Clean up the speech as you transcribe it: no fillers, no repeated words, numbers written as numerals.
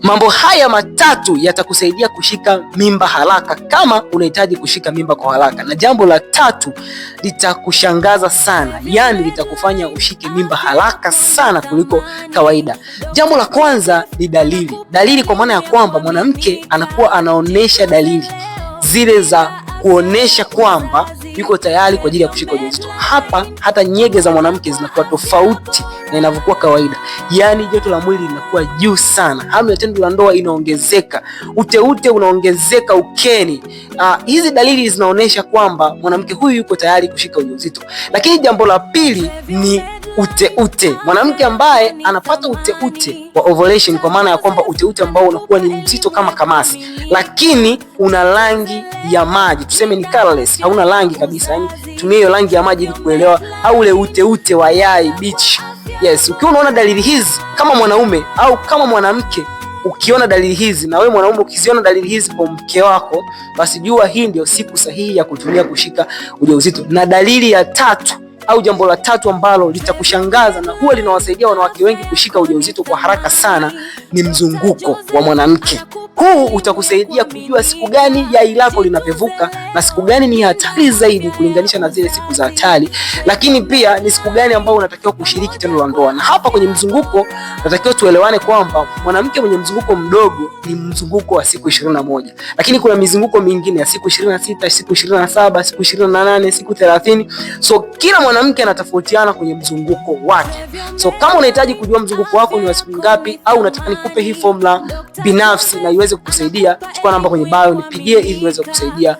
Mambo haya matatu yatakusaidia kushika mimba haraka kama unahitaji kushika mimba kwa haraka, na jambo la tatu litakushangaza sana, yani litakufanya ushike mimba haraka sana kuliko kawaida. Jambo la kwanza ni dalili. Dalili kwa maana ya kwamba mwanamke anakuwa anaonesha dalili zile za kuonesha kwamba yuko tayari kwa ajili ya kushika ujauzito. Hapa hata nyege za mwanamke zinakuwa tofauti na inavyokuwa kawaida, yaani joto la mwili linakuwa juu sana, hamu ya tendo la ndoa inaongezeka, uteute unaongezeka ukeni. Hizi dalili zinaonesha kwamba mwanamke huyu yuko tayari kushika ujauzito. Lakini jambo la pili ni uteute. Mwanamke ambaye anapata uteute wa ovulation, kwa maana ya kwamba uteute ambao unakuwa ni mzito kama kamasi, lakini una rangi ya maji, tuseme ni colorless, hauna rangi kabisa, yani tumia hiyo rangi ya maji ili kuelewa, au ule uteute wa yai bichi. Yes, ukiwa unaona dalili hizi kama mwanaume au kama mwanamke, ukiona dalili hizi, na wewe mwanaume ukiziona dalili hizi kwa mke wako, basi jua hii ndio siku sahihi ya kutumia kushika ujauzito. Na dalili ya tatu au jambo la tatu ambalo litakushangaza na huwa linawasaidia wanawake wengi kushika ujauzito kwa haraka sana ni mzunguko wa mwanamke. Huu utakusaidia kujua siku gani yai lako linapevuka na siku gani ni hatari zaidi kulinganisha na zile siku za hatari, lakini pia ni siku gani ambao unatakiwa kushiriki tendo la ndoa. Na hapa kwenye mzunguko natakiwa tuelewane kwamba mwanamke mwenye mzunguko mdogo ni mzunguko wa siku 21, lakini kuna mizunguko mingine ya siku 26, siku 27, siku 28, siku 30. So kila mwanamke anatofautiana kwenye mzunguko wake. So kama unahitaji kujua mzunguko wako ni wa siku ngapi, au unataka nikupe hii formula binafsi na iweze kukusaidia, chukua namba kwenye bio nipigie ili niweze kukusaidia